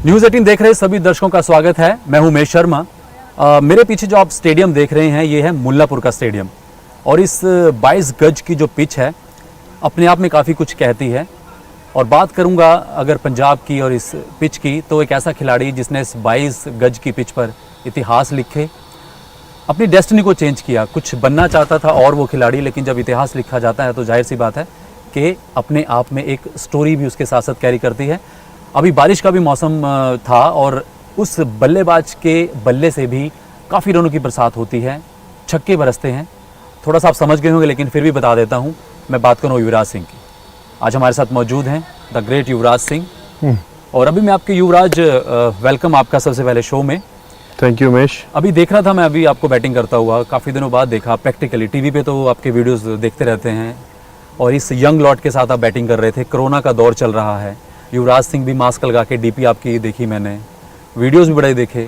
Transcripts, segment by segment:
News 18 देख रहे सभी दर्शकों का स्वागत है। मैं हूं उमेश शर्मा। मेरे पीछे जो आप स्टेडियम देख रहे हैं ये है मुल्लापुर का स्टेडियम और इस 22 गज की जो पिच है अपने आप में काफ़ी कुछ कहती है। और बात करूंगा अगर पंजाब की और इस पिच की, तो एक ऐसा खिलाड़ी जिसने इस 22 गज की पिच पर इतिहास लिखे, अपनी डेस्टिनी को चेंज किया। कुछ बनना चाहता था और वो खिलाड़ी, लेकिन जब इतिहास लिखा जाता है तो जाहिर सी बात है कि अपने आप में एक स्टोरी भी उसके साथ साथ कैरी करती है। अभी बारिश का भी मौसम था और उस बल्लेबाज के बल्ले से भी काफ़ी रनों की बरसात होती है, छक्के बरसते हैं। थोड़ा सा आप समझ गए होंगे, लेकिन फिर भी बता देता हूँ। मैं बात करूँ युवराज सिंह की। आज हमारे साथ मौजूद हैं द ग्रेट युवराज सिंह। और अभी मैं आपके युवराज वेलकम आपका सबसे पहले शो में। Thank you Umesh. अभी देख रहा था मैं अभी आपको बैटिंग करता हुआ, काफ़ी दिनों बाद देखा प्रैक्टिकली। टीवी पे तो आपके वीडियोस देखते रहते हैं और इस यंग लॉट के साथ आप बैटिंग कर रहे थे। कोरोना का दौर चल रहा है, युवराज सिंह भी मास्क लगा के, डीपी आपकी देखी मैंने, वीडियोस भी बड़े देखे।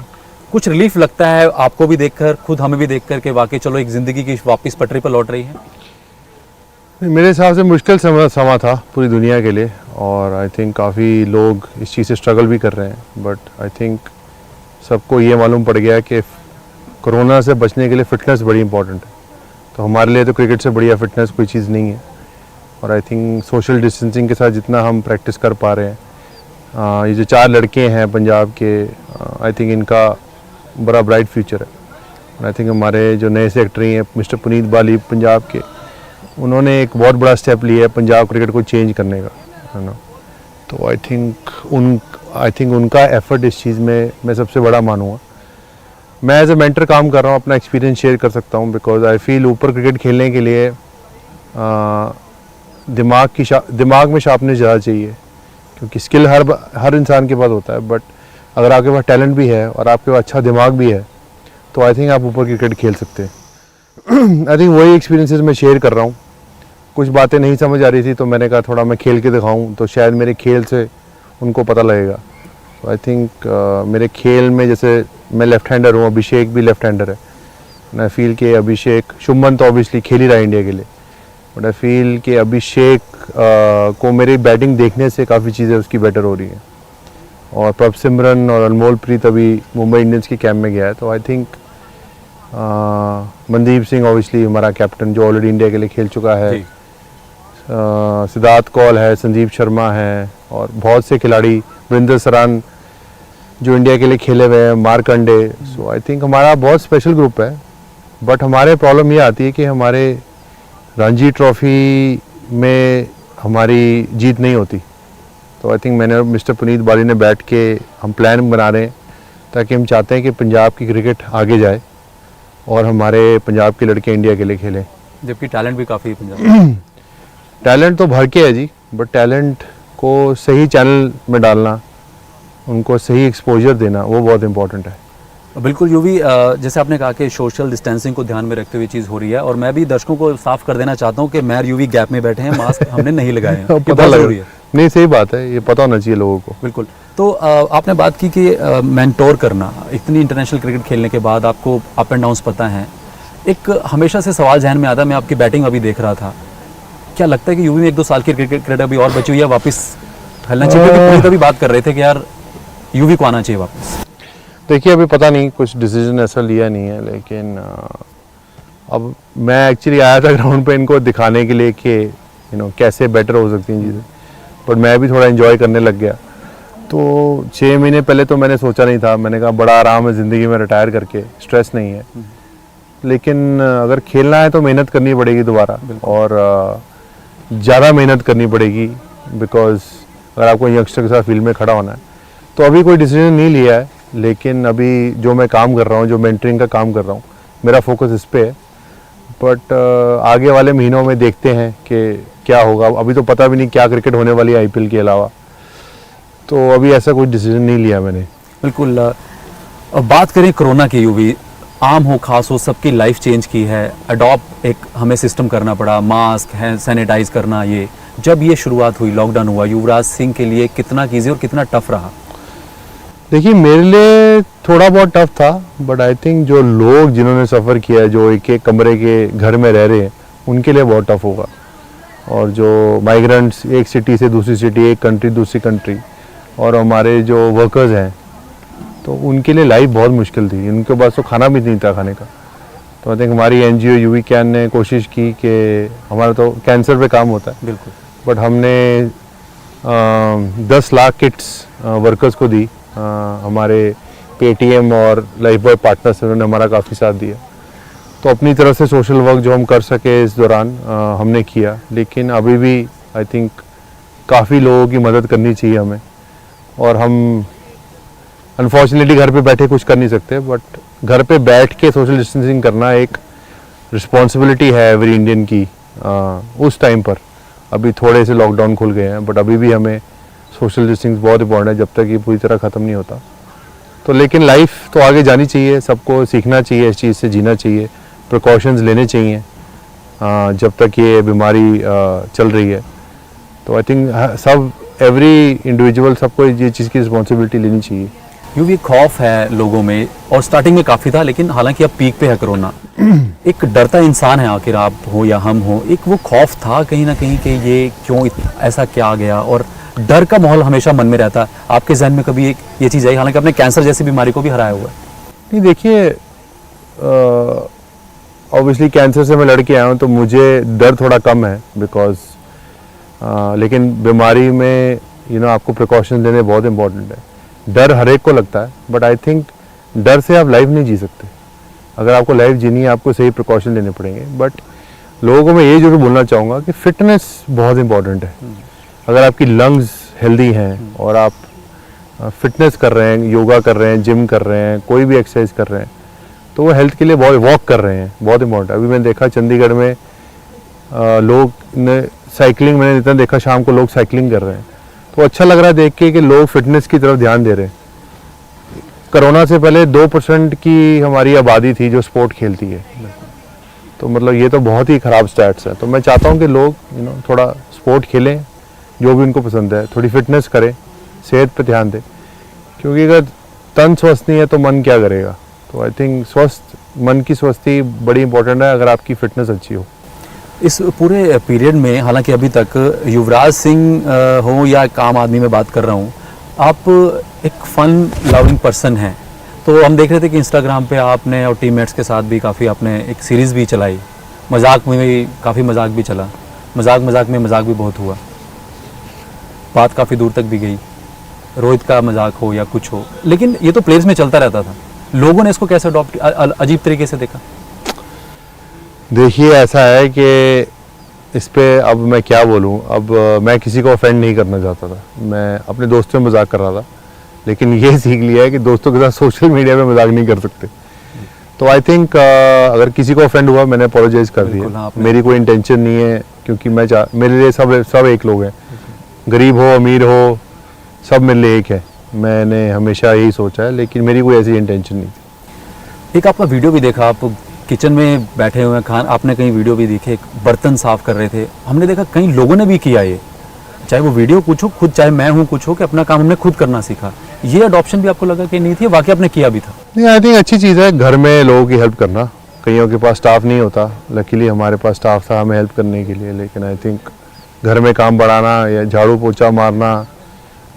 कुछ रिलीफ लगता है आपको भी देखकर, खुद हमें भी देखकर कि वाकई चलो एक ज़िंदगी की वापस पटरी पर लौट रही है? मेरे हिसाब से मुश्किल समा था पूरी दुनिया के लिए और आई थिंक काफ़ी लोग इस चीज़ से स्ट्रगल भी कर रहे हैं। बट आई थिंक सबको ये मालूम पड़ गया कि कोरोना से बचने के लिए फ़िटनेस बड़ी इंपॉर्टेंट है। तो हमारे लिए तो क्रिकेट से बढ़िया फ़िटनेस कोई चीज़ नहीं है। और आई थिंक सोशल डिस्टेंसिंग के साथ जितना हम प्रैक्टिस कर पा रहे हैं, ये जो 4 लड़के हैं पंजाब के, आई थिंक इनका बड़ा ब्राइट फ्यूचर है। आई थिंक हमारे जो नए सेक्रेटरी हैं मिस्टर पुनीत बाली पंजाब के, उन्होंने एक बहुत बड़ा स्टेप लिया है पंजाब क्रिकेट को चेंज करने का, है ना। तो आई थिंक उनका एफर्ट इस चीज़ में मैं सबसे बड़ा मानूँगा। मैं एज ए मेंटर काम कर रहा हूँ, अपना एक्सपीरियंस शेयर कर सकता हूँ। बिकॉज आई फील ऊपर क्रिकेट खेलने के लिए दिमाग में शार्पनेस ज़्यादा चाहिए, क्योंकि स्किल हर इंसान के पास होता है। बट अगर आपके पास टैलेंट भी है और आपके पास अच्छा दिमाग भी है तो आई थिंक आप ऊपर क्रिकेट खेल सकते हैं। आई थिंक वही एक्सपीरियंसेस मैं शेयर कर रहा हूँ। कुछ बातें नहीं समझ आ रही थी तो मैंने कहा थोड़ा मैं खेल के दिखाऊँ, तो शायद मेरे खेल से उनको पता लगेगा। तो आई थिंक मेरे खेल में, जैसे मैं लेफ्ट हैंडर हूँ, अभिषेक भी लेफ्ट हैंडर है। मैं फील कि अभिषेक, शुभमन तो ऑब्वियसली खेल ही रहा है इंडिया के लिए, बट आई फील कि अभिषेक को मेरी बैटिंग देखने से काफ़ी चीज़ें उसकी बेटर हो रही हैं। और प्रभ सिमरन और अनमोल प्रीत अभी मुंबई इंडियंस के कैंप में गया है। तो I think Mandeep Singh obviously हमारा कैप्टन जो ऑलरेडी इंडिया के लिए खेल चुका है, सिद्धार्थ कौल है, संदीप शर्मा है और बहुत से खिलाड़ी, वीरेंद्र सरान जो इंडिया के लिए खेले हुए हैं, मार्कंडे। सो आई थिंक हमारा बहुत स्पेशल ग्रुप है। बट हमारे प्रॉब्लम ये आती है कि हमारे रणजी ट्रॉफी में हमारी जीत नहीं होती। तो आई थिंक मैंने और मिस्टर पुनीत बाली ने बैठ के हम प्लान बना रहे हैं, ताकि हम चाहते हैं कि पंजाब की क्रिकेट आगे जाए और हमारे पंजाब के लड़के इंडिया के लिए खेलें। जबकि टैलेंट भी काफ़ी है पंजाब। टैलेंट तो भर के है जी, बट टैलेंट को सही चैनल में डालना, उनको सही एक्सपोजर देना, वो बहुत इंपॉर्टेंट है। बिल्कुल यूवी, जैसे आपने कहा कि सोशल डिस्टेंसिंग को ध्यान में रखते हुए चीज़ हो रही है, और मैं भी दर्शकों को साफ कर देना चाहता हूं कि मैं यूवी गैप में बैठे हैं, मास्क हमने नहीं लगाए हैं। पता लग रही है। नहीं, सही बात है, ये पता होना चाहिए लोगों को। बिल्कुल। तो आपने बात की कि मेंटोर करना, इतनी इंटरनेशनल क्रिकेट खेलने के बाद आपको अप एंड डाउन्स पता है। एक हमेशा से सवाल जहन में आता है, मैं आपकी बैटिंग अभी देख रहा था, क्या लगता है कि यूवी में 1-2 साल की क्रिकेट अभी और बची हुई है, वापस खेलना चाहिए? क्योंकि अभी बात कर रहे थे कि यार यूवी को आना चाहिए वापस। देखिए, अभी पता नहीं, कुछ डिसीजन ऐसा लिया नहीं है, लेकिन अब मैं एक्चुअली आया था ग्राउंड पे इनको दिखाने के लिए कि कैसे बेटर हो सकती हैं चीज़ें। पर मैं भी थोड़ा एंजॉय करने लग गया। तो 6 महीने पहले तो मैंने सोचा नहीं था, मैंने कहा बड़ा आराम है ज़िंदगी में, रिटायर करके, स्ट्रेस नहीं है। लेकिन अगर खेलना है तो मेहनत करनी पड़ेगी दोबारा, और ज़्यादा मेहनत करनी पड़ेगी। बिकॉज अगर आपको यंगस्टर के साथ फील्ड में खड़ा होना है, तो अभी कोई डिसीजन नहीं लिया है। लेकिन अभी जो मैं काम कर रहा हूँ, जो मेंटरिंग का काम कर रहा हूँ, मेरा फोकस इस पे है। बट आगे वाले महीनों में देखते हैं कि क्या होगा। अभी तो पता भी नहीं क्या क्रिकेट होने वाली है आईपीएल के अलावा, तो अभी ऐसा कोई डिसीजन नहीं लिया मैंने। बिल्कुल। अब बात करें कोरोना की, यूवी आम हो खास हो, सबकी लाइफ चेंज की है। अडॉप्ट एक हमें सिस्टम करना पड़ा, मास्क है, सैनिटाइज करना। ये जब ये शुरुआत हुई, लॉकडाउन हुआ, युवराज सिंह के लिए कितना कीजिए और कितना टफ रहा? देखिए, मेरे लिए थोड़ा बहुत टफ था, बट आई थिंक जो लोग जिन्होंने सफ़र किया है, जो एक एक कमरे के घर में रह रहे हैं, उनके लिए बहुत टफ होगा। और जो माइग्रेंट्स एक सिटी से दूसरी सिटी, एक कंट्री दूसरी कंट्री, और हमारे जो वर्कर्स हैं तो उनके लिए लाइफ बहुत मुश्किल थी, उनके पास तो खाना भी नहीं था खाने का। तो आई थिंक हमारी एनजीओ यूवी कैन ने कोशिश की कि हमारा तो कैंसर पे काम होता है, बिल्कुल, बट हमने 10 लाख किट्स वर्कर्स को दी। हमारे पेटीएम और लाइफ बॉय पार्टनर्स उन्होंने हमारा काफ़ी साथ दिया। तो अपनी तरफ से सोशल वर्क जो हम कर सके इस दौरान हमने किया, लेकिन अभी भी आई थिंक काफ़ी लोगों की मदद करनी चाहिए हमें। और हम अनफॉर्चुनेटली घर पे बैठे कुछ कर नहीं सकते, बट घर पे बैठ के सोशल डिस्टेंसिंग करना एक रिस्पॉन्सिबिलिटी है एवरी इंडियन की। उस टाइम पर अभी थोड़े से लॉकडाउन खुल गए हैं, बट अभी भी हमें सोशल डिस्टेंसिंग बहुत इंपॉर्टेंट है जब तक ये पूरी तरह ख़त्म नहीं होता। तो लेकिन लाइफ तो आगे जानी चाहिए, सबको सीखना चाहिए, इस चीज़ से जीना चाहिए, प्रिकॉशंस लेने चाहिए जब तक ये बीमारी चल रही है। तो आई थिंक सब एवरी इंडिविजुअल सबको ये चीज़ की रिस्पॉन्सिबिलिटी लेनी चाहिए। यूँ भी खौफ है लोगों में, और स्टार्टिंग में काफ़ी था, लेकिन हालांकि अब पीक पे है कोरोना। एक डरता इंसान है, आखिर आप हो या हम हो, एक वो खौफ था कहीं ना कहीं कि ये क्यों ऐसा क्या आ गया, और डर का माहौल हमेशा मन में रहता है। आपके जहन में कभी ये चीज़ आई, हालांकि आपने कैंसर जैसी बीमारी को भी हराया हुआ है? नहीं, देखिए ऑब्वियसली कैंसर से मैं लड़ के आया हूँ तो मुझे डर थोड़ा कम है, बिकॉज लेकिन बीमारी में आपको प्रिकॉशन लेने बहुत इंपॉर्टेंट है। डर हर एक को लगता है, बट आई थिंक डर से आप लाइफ नहीं जी सकते। अगर आपको लाइफ जीनी है आपको सही प्रिकॉशन लेने पड़ेंगे। बट लोगों को मैं ये जरूर बोलना चाहूँगा कि फिटनेस बहुत इंपॉर्टेंट है। अगर आपकी लंग्स हेल्दी हैं और आप फिटनेस कर रहे हैं, योगा कर रहे हैं, जिम कर रहे हैं, कोई भी एक्सरसाइज कर रहे हैं, तो वो हेल्थ के लिए बहुत वॉक कर रहे हैं, बहुत इंपॉर्टेंट है। अभी मैंने देखा चंडीगढ़ में लोग ने साइकिलिंग, मैंने इतना देखा शाम को लोग साइकिलिंग कर रहे हैं, तो अच्छा लग रहा है देख के कि लोग फिटनेस की तरफ ध्यान दे रहे हैं। कोरोना से पहले 2% की हमारी आबादी थी जो स्पोर्ट खेलती है, तो मतलब ये तो बहुत ही ख़राब स्टैट्स है। तो मैं चाहता हूँ कि लोग थोड़ा स्पोर्ट खेलें, जो भी उनको पसंद है, थोड़ी फिटनेस करें, सेहत पे ध्यान दें, क्योंकि अगर तन स्वस्थ नहीं है तो मन क्या करेगा। तो आई थिंक स्वस्थ मन की स्वस्थी बड़ी इंपॉर्टेंट है अगर आपकी फिटनेस अच्छी हो। इस पूरे पीरियड में, हालांकि अभी तक युवराज सिंह हो या एक आम आदमी में बात कर रहा हूँ, आप एक फन लविंग पर्सन हैं। तो हम देख रहे थे कि इंस्टाग्राम पे आपने और टीममेट्स के साथ भी काफ़ी आपने एक सीरीज़ भी चलाई, मजाक में भी काफ़ी मजाक भी चला, मजाक में मजाक भी बहुत हुआ, बात काफ़ी दूर तक भी गई, रोहित का मजाक हो या कुछ हो, लेकिन ये तो प्लेयर्स में चलता रहता था। लोगों ने इसको कैसे अडॉप्ट, अजीब तरीके से देखा? देखिए ऐसा है कि इस पे अब मैं क्या बोलूं, अब मैं किसी को ऑफेंड नहीं करना चाहता था, मैं अपने दोस्तों में मजाक कर रहा था, लेकिन ये सीख लिया है कि दोस्तों के साथ सोशल मीडिया में मजाक नहीं कर सकते। तो आई थिंक अगर किसी को ऑफेंड हुआ मैंने अपोलोजाइज कर दिया, मेरी कोई इंटेंशन नहीं है, क्योंकि मेरे लिए सब एक लोग हैं, गरीब हो अमीर हो सब मेरे लिए एक है, मैंने हमेशा यही सोचा है, लेकिन मेरी कोई ऐसी इंटेंशन नहीं थी। एक आपका वीडियो भी देखा, आप किचन में बैठे हुए हैं, आपने कहीं वीडियो भी देखे, बर्तन साफ कर रहे थे, हमने देखा कई लोगों ने भी किया ये, चाहे वो वीडियो कुछ हो, खुद चाहे मैं हूँ कुछ हो, कि अपना काम हमने खुद करना सीखा। ये अडॉप्शन भी आपको लगा कि नहीं थी, वाकई आपने किया भी था? नहीं, आई थिंक अच्छी चीज़ है घर में लोगों की हेल्प करना। कईयों के पास स्टाफ नहीं होता, लकीली हमारे पास स्टाफ था हमें हेल्प करने के लिए, लेकिन आई थिंक घर में काम बढ़ाना या झाड़ू पोछा मारना,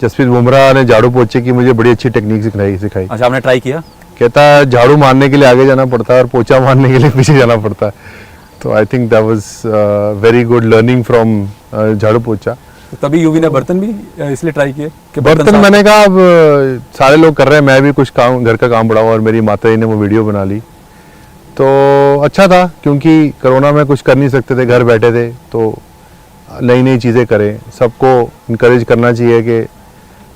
जसप्रीत बुमराह ने झाड़ू पोछे की मुझे बड़ी अच्छी टेक्निक सिखाई। अच्छा, आपने ट्राई किया? कहता है झाड़ू मारने के लिए आगे जाना पड़ता है और पोछा मारने के लिए पीछे जाना पड़ता है। तो आई think that was very good learning from झाड़ू पोछा। तभी यूवी ने बर्तन भी इसलिए ट्राई किए कि बर्तन मैंने कहा अब सारे लोग कर रहे हैं, मैं भी कुछ काम घर का काम बढ़ाऊँ, और मेरी माता जी ने वो वीडियो बना ली, तो अच्छा था, क्योंकि कोरोना में कुछ कर नहीं सकते थे, घर बैठे थे, तो नई नई चीज़ें करें। सबको इनकरेज करना चाहिए कि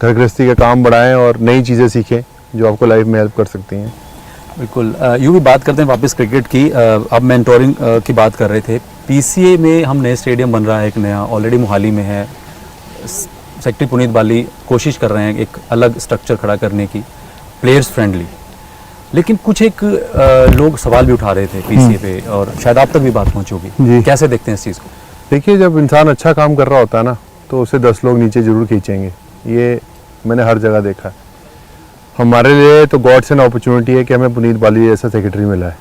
घर गृहस्थी का काम बढ़ाएं और नई चीज़ें सीखें जो आपको लाइफ में हेल्प कर सकती हैं। बिल्कुल। यूँ भी बात करते हैं वापस क्रिकेट की, अब मेंटोरिंग की बात कर रहे थे। पीसीए में हम नए स्टेडियम बन रहा है, एक नया ऑलरेडी मोहाली में है, सेक्रेटरी पुनीत बाली कोशिश कर रहे हैं एक अलग स्ट्रक्चर खड़ा करने की, प्लेयर्स फ्रेंडली, लेकिन कुछ एक लोग सवाल भी उठा रहे थे पीसीए पे, और शायद आप तक भी बात पहुंचोगी, कैसे देखते हैं इस चीज़ को? देखिए, जब इंसान अच्छा काम कर रहा होता है ना, तो उसे 10 लोग नीचे जरूर खींचेंगे, ये मैंने हर जगह देखा है। हमारे लिए तो गॉड्स एन अपॉर्चुनिटी है कि हमें पुनीत बाली जैसा सेक्रेटरी मिला है,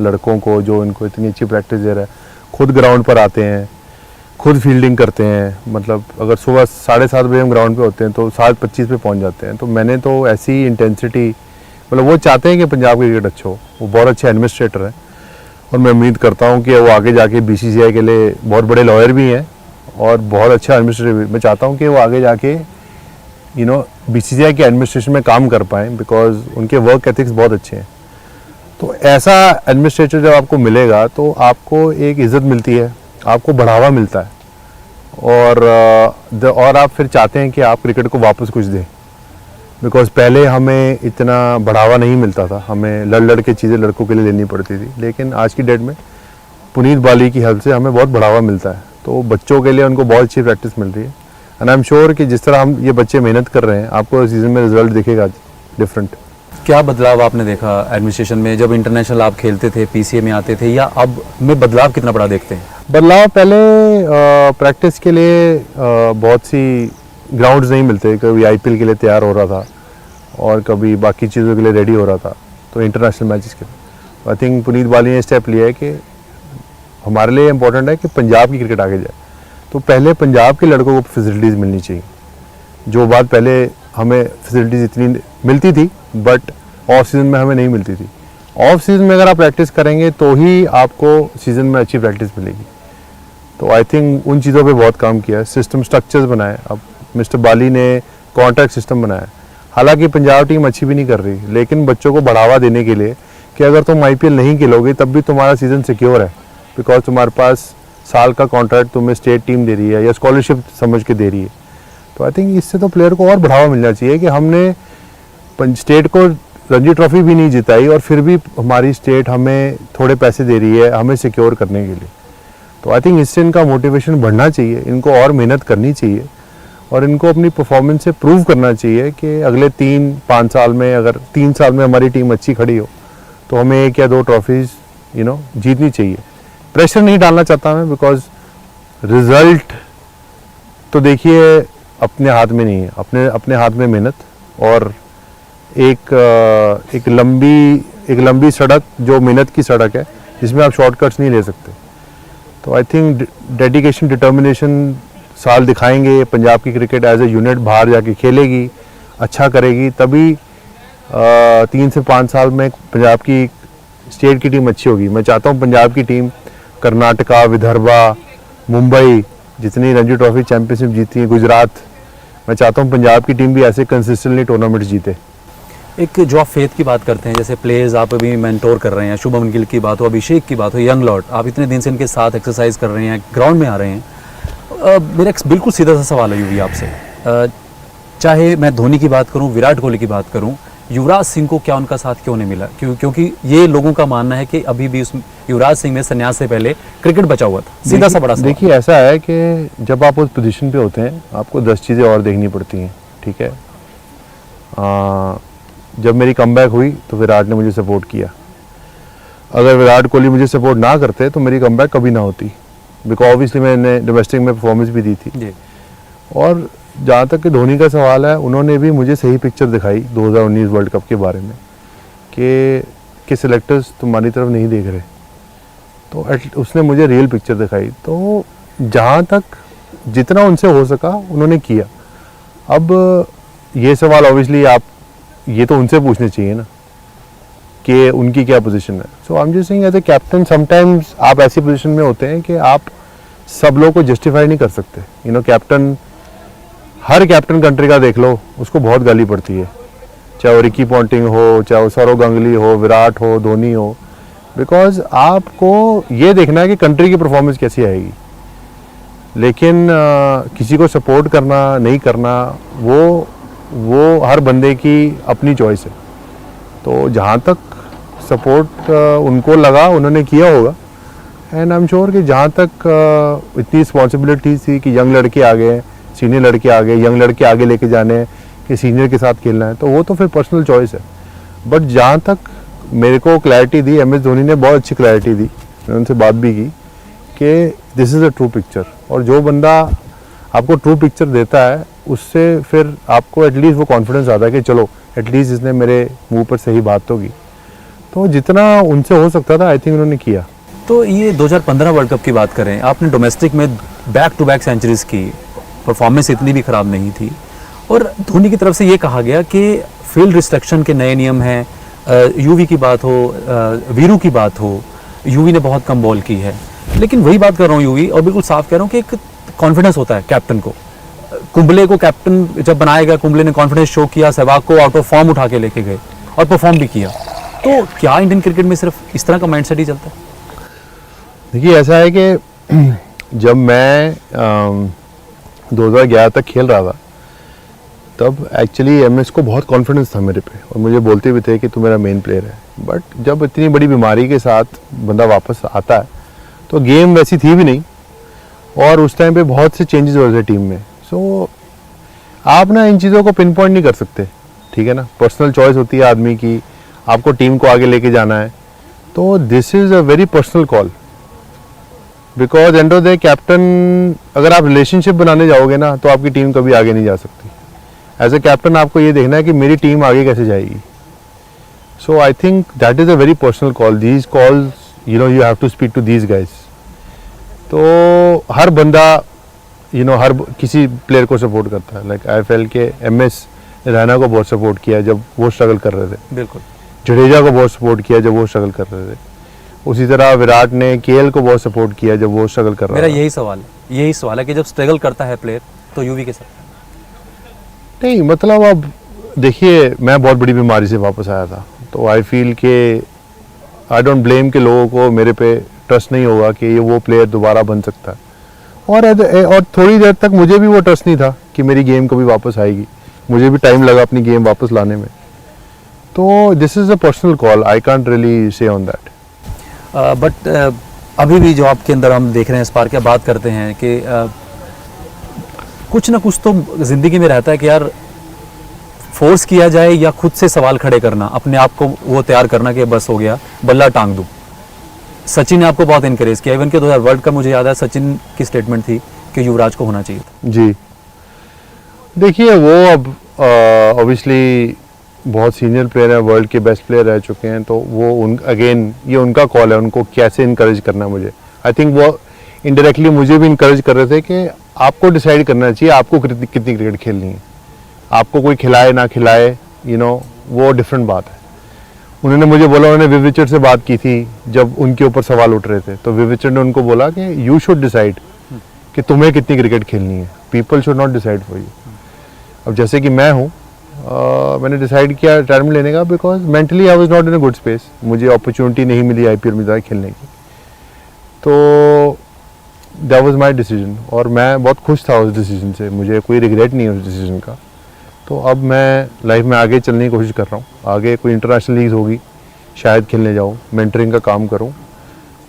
लड़कों को जो इनको इतनी अच्छी प्रैक्टिस दे रहा है, खुद ग्राउंड पर आते हैं, खुद फील्डिंग करते हैं, मतलब अगर सुबह 7:30 बजे हम ग्राउंड पे होते हैं तो 7:25 पे पहुंच जाते हैं। तो मैंने तो ऐसी इंटेंसिटी, मतलब वो चाहते हैं कि पंजाब क्रिकेट अच्छा हो, वो बहुत अच्छे एडमिनिस्ट्रेटर हैं और मैं उम्मीद करता हूं कि वो आगे जाके BCCI के लिए बहुत बड़े लॉयर भी हैं और बहुत अच्छा एडमिनिस्ट्रेटर भी। मैं चाहता हूं कि वो आगे जाके BCCI के एडमिनिस्ट्रेशन में काम कर पाएँ, बिकॉज उनके वर्क एथिक्स बहुत अच्छे हैं। तो ऐसा एडमिनिस्ट्रेटर जब आपको मिलेगा तो आपको एक इज़्ज़त मिलती है, आपको बढ़ावा मिलता है और आप फिर चाहते हैं कि आप क्रिकेट को वापस कुछ दें, बिकॉज पहले हमें इतना बढ़ावा नहीं मिलता था, हमें लड़ के चीज़ें लड़कों के लिए लेनी पड़ती थी। लेकिन आज की डेट में पुनीत बाली की हेल्प से हमें बहुत बढ़ावा मिलता है, तो बच्चों के लिए उनको बहुत अच्छी प्रैक्टिस मिल रही है। एंड आई एम श्योर कि जिस तरह हम ये बच्चे मेहनत कर रहे हैं, आपको सीज़न में रिजल्ट दिखेगा डिफरेंट। क्या बदलाव आपने देखा एडमिनिस्ट्रेशन में? जब इंटरनेशनल आप खेलते थे, PCA में आते थे, या अब में बदलाव कितना बड़ा देखते हैं? बदलाव पहले प्रैक्टिस के लिए बहुत सी ग्राउंड्स नहीं मिलते, कभी IPL के लिए तैयार हो रहा था और कभी बाकी चीज़ों के लिए रेडी हो रहा था, तो इंटरनेशनल मैचेस के लिए। आई थिंक पुनीत बाली ने स्टेप लिया है कि हमारे लिए इम्पोर्टेंट है कि पंजाब की क्रिकेट आगे जाए, तो पहले पंजाब के लड़कों को फैसिलिटीज़ मिलनी चाहिए। जो बात पहले हमें फैसिलिटीज़ इतनी मिलती थी बट ऑफ सीज़न में हमें नहीं मिलती थी। ऑफ सीज़न में अगर आप प्रैक्टिस करेंगे तो ही आपको सीज़न में अच्छी प्रैक्टिस मिलेगी। तो आई थिंक उन चीज़ों पे बहुत काम किया है, सिस्टम स्ट्रक्चर्स बनाए। अब मिस्टर बाली ने कॉन्ट्रैक्ट सिस्टम बनाया। हालांकि पंजाब टीम अच्छी भी नहीं कर रही, लेकिन बच्चों को बढ़ावा देने के लिए कि अगर तुम IPL नहीं खेलोगे तब भी तुम्हारा सीज़न सिक्योर है, बिकॉज तुम्हारे पास साल का कॉन्ट्रैक्ट तुम्हें स्टेट टीम दे रही है या स्कॉलरशिप समझ के दे रही है। तो आई थिंक इससे तो प्लेयर को और बढ़ावा मिलना चाहिए कि हमने स्टेट को रणजी ट्रॉफी भी नहीं जिताई और फिर भी हमारी स्टेट हमें थोड़े पैसे दे रही है हमें सिक्योर करने के लिए। तो आई थिंक इससे इनका मोटिवेशन बढ़ना चाहिए, इनको और मेहनत करनी चाहिए और इनको अपनी परफॉर्मेंस से प्रूव करना चाहिए कि अगले 3-5 साल में, अगर 3 साल में हमारी टीम अच्छी खड़ी हो तो हमें 1 या 2 ट्रॉफीज़ जीतनी चाहिए। प्रेशर नहीं डालना चाहता मैं, बिकॉज रिजल्ट तो देखिए अपने हाथ में नहीं है, अपने हाथ में मेहनत और एक लंबी सड़क जो मेहनत की सड़क है, जिसमें आप शॉर्टकट्स नहीं ले सकते। तो आई थिंक डेडिकेशन, डिटर्मिनेशन साल दिखाएंगे, पंजाब की क्रिकेट एज ए यूनिट बाहर जाके खेलेगी, अच्छा करेगी, तभी 3 से 5 साल में पंजाब की स्टेट की टीम अच्छी होगी। मैं चाहता हूँ पंजाब की टीम कर्नाटका, विदर्भा, मुंबई जितनी रणजी ट्रॉफी चैंपियनशिप जीती है, गुजरात, मैं चाहता हूँ पंजाब की टीम भी ऐसे कंसिस्टेंटली टूर्नामेंट जीते। एक जो आप फेथ की बात करते हैं, जैसे प्लेयर्स आप अभी मेंटोर कर रहे हैं, शुभमन गिल की बात हो, अभिषेक की बात हो, यंग लॉर्ड, आप इतने दिन से इनके साथ एक्सरसाइज कर रहे हैं, ग्राउंड में आ रहे हैं। मेरा एक बिल्कुल सीधा सा सवाल है युवी आपसे, चाहे मैं धोनी की बात करूं, विराट कोहली की बात करूं, युवराज सिंह को क्या उनका साथ क्यों नहीं मिला? क्योंकि ये लोगों का मानना है कि अभी भी उस युवराज सिंह में संन्यास से पहले क्रिकेट बचा हुआ था। सीधा सा बड़ा सवाल। देखिए ऐसा है कि जब आप उस पोजीशन पे होते हैं आपको 10 चीज़ें और देखनी पड़ती हैं, ठीक है। जब मेरी कमबैक हुई तो विराट ने मुझे सपोर्ट किया। अगर विराट कोहली मुझे सपोर्ट ना करते तो मेरी कमबैक कभी ना होती, बिकॉज ऑब्वियसली मैंने डोमेस्टिक में परफॉर्मेंस भी दी थी जी। और जहाँ तक कि धोनी का सवाल है, उन्होंने भी मुझे सही पिक्चर दिखाई 2019 वर्ल्ड कप के बारे में कि सिलेक्टर्स तुम्हारी तरफ नहीं देख रहे, तो उसने मुझे रियल पिक्चर दिखाई। तो जहाँ तक जितना उनसे हो सका उन्होंने किया। अब ये सवाल ऑब्वियसली आप ये तो उनसे पूछने चाहिए ना कि उनकी क्या पोजीशन है। So I am just saying as a captain sometimes आप ऐसी पोजीशन में होते हैं कि आप सब लोगों को जस्टिफाई नहीं कर सकते। कैप्टन, हर कैप्टन कंट्री का देख लो, उसको बहुत गाली पड़ती है, चाहे वो रिकी पॉन्टिंग हो, चाहे वो सौरव गांगुली हो, विराट हो, धोनी हो, बिकॉज आपको ये देखना है कि कंट्री की परफॉर्मेंस कैसी आएगी। लेकिन किसी को सपोर्ट करना नहीं करना वो हर बंदे की अपनी चॉइस है। तो जहाँ तक सपोर्ट उनको लगा उन्होंने किया होगा। एंड आई एम श्योर कि जहाँ तक इतनी रिस्पॉन्सिबिलिटी थी कि यंग लड़के आ गए, सीनियर लड़के आ गए, यंग लड़के आगे लेके जाने हैं कि सीनियर के साथ खेलना है, तो वो तो फिर पर्सनल चॉइस है। बट जहाँ तक मेरे को क्लैरिटी दी, MS धोनी ने बहुत अच्छी क्लैरिटी दी, मैंने उनसे बात भी की कि this is a true picture. और जो बंदा आपको ट्रू पिक्चर देता है उससे फिर आपको एटलीस्ट वो कॉन्फिडेंस आता है कि चलो एटलीस्ट इसने मेरे मुंह पर सही बात तो की। तो जितना उनसे हो सकता था आई थिंक उन्होंने किया। तो ये 2015 वर्ल्ड कप की बात करें, आपने डोमेस्टिक में बैक टू बैक सेंचुरीज की, परफॉर्मेंस इतनी भी ख़राब नहीं थी, और धोनी की तरफ से ये कहा गया कि फील्ड रिस्ट्रिक्शन के नए नियम हैं, यूवी की बात हो, वीरू की बात हो, यूवी ने बहुत कम बॉल की है, लेकिन वही बात कर रहा हूँ यूवी, और बिल्कुल साफ कह रहा हूँ कि एक कॉन्फिडेंस होता है कैप्टन को। कुंबले को कैप्टन जब बनाया गया, कुंबले ने कॉन्फिडेंस शो किया, सहवाग को आउट ऑफ फॉर्म उठा के लेके गए और परफॉर्म भी किया। तो क्या इंडियन क्रिकेट में सिर्फ इस तरह का माइंडसेट ही चलता है? देखिए, ऐसा है कि जब मैं 2011 तक खेल रहा था, तब एक्चुअली एमएस को बहुत कॉन्फिडेंस था मेरे पे, और मुझे बोलते भी थे कि तू मेरा मेन प्लेयर है। बट जब इतनी बड़ी बीमारी के साथ बंदा वापस आता है, तो गेम वैसी थी भी नहीं, और उस टाइम पे बहुत से चेंजेस हो रहे थे टीम में। सो आप ना इन चीज़ों को पिन पॉइंट नहीं कर सकते, ठीक है ना। पर्सनल चॉइस होती है आदमी की, आपको टीम को आगे लेके जाना है, तो this is a very personal call. Because end of the captain, अगर आप रिलेशनशिप बनाने जाओगे ना, तो आपकी टीम कभी आगे नहीं जा सकती। एज ए कैप्टन आपको ये देखना है कि मेरी टीम आगे कैसे जाएगी। So I think that is a very personal call. These calls, you know, you have to speak to these guys. तो हर बंदा, यू नो, हर किसी प्लेयर को सपोर्ट करता है। लाइक आई फेल के एमएस रैना को बहुत सपोर्ट किया जब वो स्ट्रगल कर रहे थे, बिल्कुल। जडेजा को बहुत सपोर्ट किया जब वो स्ट्रगल कर रहे थे। उसी तरह विराट ने केएल को बहुत सपोर्ट किया जब वो स्ट्रगल कर रहा था। मेरा यही सवाल है कि जब स्ट्रगल करता है प्लेयर, तो यूवी के साथ नहीं, मतलब अब देखिए, मैं बहुत बड़ी बीमारी से वापस आया था, तो आई फील के आई डोंट ब्लेम के लोगों को मेरे पे ट्रस्ट नहीं होगा कि ये वो प्लेयर दोबारा बन सकता है। और थोड़ी देर तक मुझे भी वो ट्रस्ट नहीं था कि मेरी गेम कभी वापस आएगी। मुझे भी टाइम लगा अपनी गेम वापस लाने में। तो this is a personal call, I can't really say on that. But अभी भी जो आपके अंदर हम देख रहे हैं, स्पार्क, क्या बात करते हैं कि कुछ ना कुछ तो ज़िंदगी में रहता है कि यार फोर्स किया जाए या खुद से सवाल खड़े करना, अपने आप को वो तैयार करना कि बस हो गया, बल्ला टांग दूँ। सचिन ने आपको बहुत इनकरेज किया, इवन के 2000 वर्ल्ड कप मुझे याद है सचिन की स्टेटमेंट थी कि युवराज को होना चाहिए था। जी, देखिए, वो अब ऑब्वियसली बहुत सीनियर प्लेयर है, वर्ल्ड के बेस्ट प्लेयर रह चुके हैं, तो वो अगेन ये उनका कॉल है, उनको कैसे इनकरेज करना है मुझे। आई थिंक वो इनडायरेक्टली मुझे भी इनकरेज कर रहे थे कि आपको डिसाइड करना चाहिए आपको कितनी क्रिकेट खेलनी है। आपको कोई खिलाए ना खिलाए, यू नो, वो डिफरेंट बात है। उन्होंने मुझे बोला, उन्होंने विव रिचर्ड से बात की थी जब उनके ऊपर सवाल उठ रहे थे, तो विव रिचर्ड ने उनको बोला कि यू शुड डिसाइड कि तुम्हें कितनी क्रिकेट खेलनी है, people should not decide for you. अब जैसे कि मैं हूँ, मैंने डिसाइड किया रिटायरमेंट लेने का, because mentally I was not in a good space. मुझे अपॉर्चुनिटी नहीं मिली आईपीएल में ज़्यादा खेलने की, तो दैट वाज माय डिसीजन, और मैं बहुत खुश था उस डिसीजन से। मुझे कोई रिग्रेट नहीं है उस डिसीजन का। तो अब मैं लाइफ में आगे चलने की कोशिश कर रहा हूँ। आगे कोई इंटरनेशनल लीग होगी, शायद खेलने जाऊँ, मेंटरिंग का काम करूँ,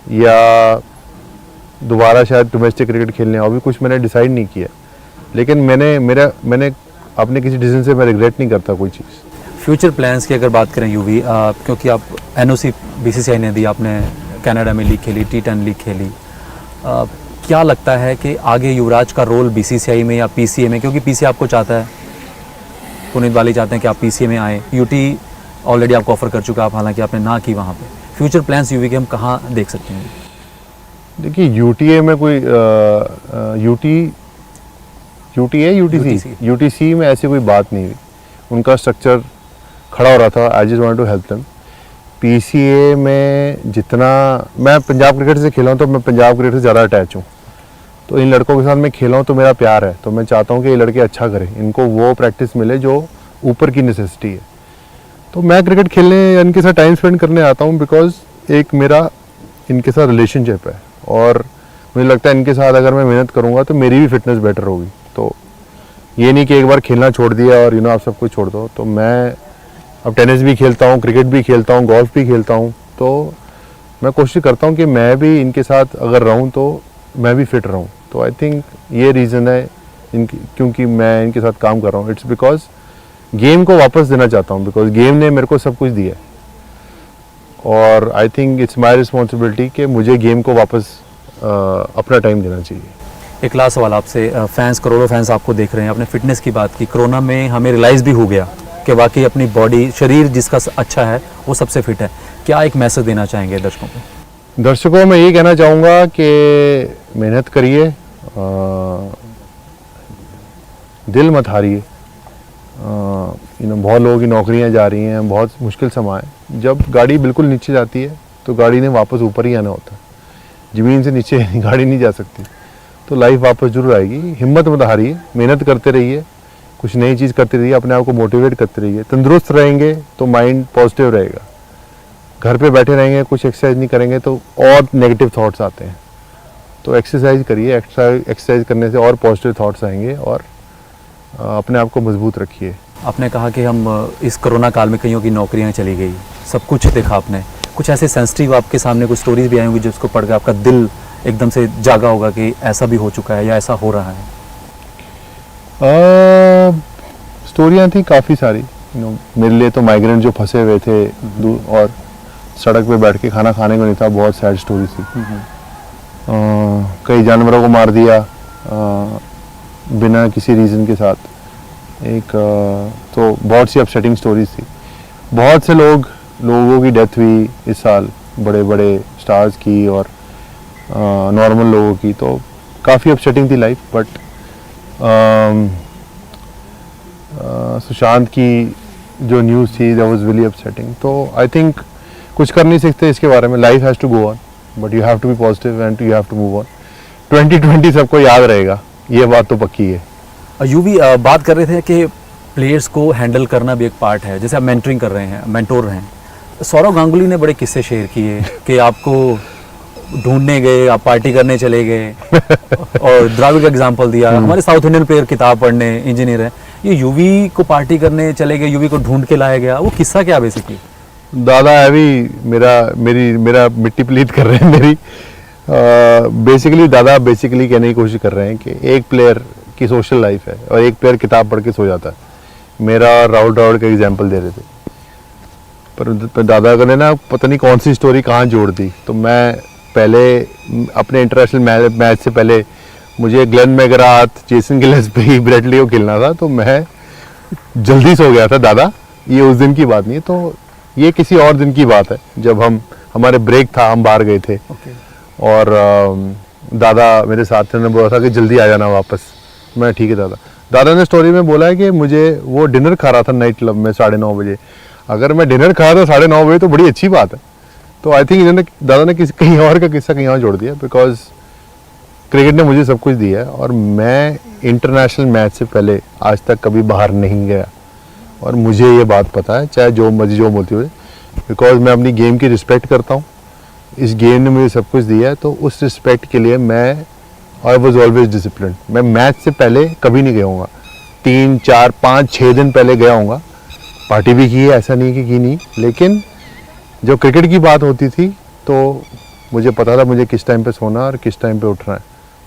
या दोबारा शायद डोमेस्टिक क्रिकेट खेलने आऊँ। अभी कुछ मैंने डिसाइड नहीं किया, लेकिन मैंने अपने किसी डिसीजन से मैं रिग्रेट नहीं करता कोई चीज़। फ्यूचर प्लान्स की अगर बात करें यूवी, क्योंकि आप एनओसी बीसीसीआई ने दी, आपने कनाडा में लीग खेली, T10 लीग खेली, क्या लगता है कि आगे युवराज का रोल बीसीसीआई में या पीसीए में, क्योंकि पीसीए आपको चाहता है, पुनीत वाली चाहते हैं कि आप पीसीए में आए, यूटी ऑलरेडी आपको ऑफर कर चुका, आप हालांकि आपने ना की वहाँ पे। फ्यूचर प्लान्स यूवी के हम कहाँ देख सकते हैं? देखिए, यूटीए में कोई यूटीसी में ऐसी कोई बात नहीं हुई। उनका स्ट्रक्चर खड़ा हो रहा था, I just want to help them. PCA में जितना मैं पंजाब क्रिकेट से खेला हूँ, तो मैं पंजाब क्रिकेट से ज़्यादा अटैच हूँ। तो इन लड़कों के साथ मैं खेला हूँ तो मेरा प्यार है, तो मैं चाहता हूँ कि ये लड़के अच्छा करें, इनको वो प्रैक्टिस मिले जो ऊपर की नेसेसिटी है। तो मैं क्रिकेट खेलने या इनके साथ टाइम स्पेंड करने आता हूँ, बिकॉज एक मेरा इनके साथ रिलेशनशिप है, और मुझे लगता है इनके साथ अगर मैं मेहनत करूँगा तो मेरी भी फिटनेस बेटर होगी। तो ये नहीं कि एक बार खेलना छोड़ दिया और यू नो आप सब कुछ छोड़ दो। तो मैं अब टेनिस भी खेलता हूँ, क्रिकेट भी खेलता हूँ, गोल्फ भी खेलता हूँ, तो मैं कोशिश करता हूँ कि मैं भी इनके साथ अगर रहूँ तो मैं भी फिट रहूँ। तो आई थिंक ये रीज़न है क्योंकि मैं इनके साथ काम कर रहा हूँ। इट्स बिकॉज गेम को वापस देना चाहता हूँ, बिकॉज गेम ने मेरे को सब कुछ दिया है, और I think it's my responsibility कि मुझे गेम को वापस अपना टाइम देना चाहिए। एक लास्ट सवाल आपसे, फैंस, करोड़ों फैंस आपको देख रहे हैं, आपने फिटनेस की बात की, कोरोना में हमें रियलाइज़ भी हो गया कि वाकई अपनी बॉडी, शरीर जिसका अच्छा है वो सबसे फिट है। क्या एक मैसेज देना चाहेंगे दर्शकों को? दर्शकों मैं ये कहना चाहूँगा कि मेहनत करिए, दिल मत हारिए। बहुत लोगों की नौकरियां जा रही हैं, बहुत मुश्किल समय है। जब गाड़ी बिल्कुल नीचे जाती है तो गाड़ी ने वापस ऊपर ही आना होता है, ज़मीन से नीचे गाड़ी नहीं जा सकती। तो लाइफ वापस जरूर आएगी। हिम्मत मत हारिए, मेहनत करते रहिए, कुछ नई चीज़ करते रहिए, अपने आप को मोटिवेट करते रहिए। तंदुरुस्त रहेंगे तो माइंड पॉजिटिव रहेगा। घर पे बैठे रहेंगे, कुछ एक्सरसाइज नहीं करेंगे तो और नेगेटिव थॉट्स आते हैं। तो एक्सरसाइज करिए, एक्सरसाइज करने से और पॉजिटिव थॉट्स आएंगे और अपने आप को मजबूत रखिए। आपने कहा कि हम इस कोरोना काल में कईयों की नौकरियां चली गई, सब कुछ देखा आपने, कुछ ऐसे सेंसिटिव आपके सामने कुछ स्टोरीज भी आई होंगी जिसको पढ़ के आपका दिल एकदम से जागा होगा कि ऐसा भी हो चुका है या ऐसा हो रहा है? स्टोरियाँ थी काफ़ी सारी। मेरे लिए तो माइग्रेंट जो फंसे हुए थे और सड़क पे बैठ के खाना खाने को नहीं था, बहुत सैड स्टोरी थी। कई जानवरों को मार दिया बिना किसी रीज़न के साथ। तो बहुत सी अपसेटिंग स्टोरीज थी। बहुत से लोगों की डेथ हुई इस साल, बड़े बड़े स्टार्स की और नॉर्मल लोगों की। तो काफ़ी अपसेटिंग थी लाइफ। बट सुशांत की जो न्यूज़ थी दैट वाज रियली अपसेटिंग। तो आई थिंक कुछ कर नहीं सकते इसके बारे में। Life has to go on, but you have to be positive and you have to move on. 2020 सबको याद रहेगा, ये बात तो पक्की है। यूवी बात कर रहे थे कि प्लेयर्स को हैंडल करना भी एक पार्ट है, जैसे आप मेंटरिंग कर रहे हैं, मेंटोर हैं। सौरव गांगुली ने बड़े किस्से शेयर किए कि आपको ढूंढने गए, आप पार्टी करने चले गए और द्राविड का एग्जांपल दिया। हमारे साउथ इंडियन प्लेयर किताब पढ़ने, इंजीनियर है, ये यूवी को पार्टी करने चले गए, यूवी को ढूंढ के लाया गया। वो किस्सा क्या बेसिकली? दादा अभी मेरा मिट्टी प्लीत कर रहे हैं मेरी। बेसिकली दादा कहने की कोशिश कर रहे हैं कि एक प्लेयर की सोशल लाइफ है और एक प्लेयर किताब पढ़ के सो जाता है। मेरा राहुल द्रविड़ का एग्जांपल दे रहे थे, पर दादा ने ना पता नहीं कौन सी स्टोरी कहाँ जोड़ दी। तो मैं पहले अपने इंटरनेशनल मैच से पहले मुझे Glenn McGrath, Jason Gillespie, Brett Lee को खेलना था, तो मैं जल्दी सो गया था दादा। ये उस दिन की बात नहीं है, तो ये किसी और दिन की बात है जब हमारे ब्रेक था, हम बाहर गए थे। और दादा मेरे साथ थे, ने बोला था कि जल्दी आ जाना वापस। मैं ठीक है दादा ने स्टोरी में बोला है कि मुझे वो डिनर खा रहा था नाइट क्लब में 9:30 बजे। अगर मैं डिनर खा रहा था 9:30 बजे तो बड़ी अच्छी बात है। तो आई थिंक दादा ने कहीं और का किस्सा कहीं और जोड़ दिया, बिकॉज क्रिकेट ने मुझे सब कुछ दिया है और मैं इंटरनेशनल मैच से पहले आज तक कभी बाहर नहीं गया। और मुझे ये बात पता है, चाहे जो मर्जी जो बोलती हो, बिकॉज मैं अपनी गेम की रिस्पेक्ट करता हूँ। इस गेम ने मुझे सब कुछ दिया है, तो उस रिस्पेक्ट के लिए आई वॉज ऑलवेज डिसिप्लिन। मैं मैच से पहले कभी नहीं गया हूँगा, 3, 4, 5, 6 दिन पहले गया हूँगा। पार्टी भी की है, ऐसा नहीं कि की नहीं, लेकिन जब क्रिकेट की बात होती थी तो मुझे पता था मुझे किस टाइम पे सोना और किस टाइम पे उठना है।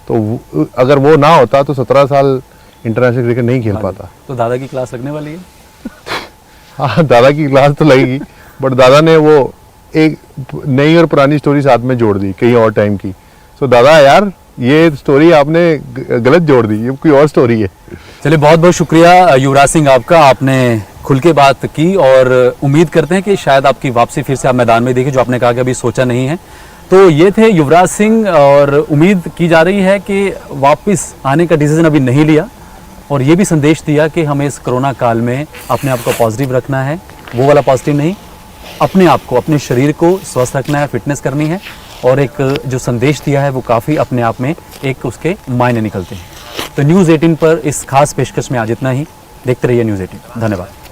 तो अगर वो ना होता तो 17 साल इंटरनेशनल क्रिकेट नहीं खेल पाता। तो दादा की क्लास लगने वाली है? हाँ, दादा की क्लास तो लगेगी, बट दादा ने वो एक नई और पुरानी स्टोरी साथ में जोड़ दी कहीं और टाइम की। सो दादा यार, ये स्टोरी आपने गलत जोड़ दी, ये कोई और स्टोरी है। चलिए, बहुत बहुत शुक्रिया युवराज सिंह आपका, आपने खुल के बात की और उम्मीद करते हैं कि शायद आपकी वापसी फिर से आप मैदान में देखें, जो आपने कहा कि अभी सोचा नहीं है। तो ये थे युवराज सिंह और उम्मीद की जा रही है कि वापस आने का डिसीजन अभी नहीं लिया और ये भी संदेश दिया कि हमें इस कोरोना काल में अपने आप को पॉजिटिव रखना है। वो वाला पॉजिटिव नहीं, अपने आप को, अपने शरीर को स्वस्थ रखना है, फिटनेस करनी है। और एक जो संदेश दिया है वो काफ़ी अपने आप में एक उसके मायने निकलते हैं। तो न्यूज़ 18 पर इस खास पेशकश में आज इतना ही। देखते रहिए न्यूज़ 18। धन्यवाद।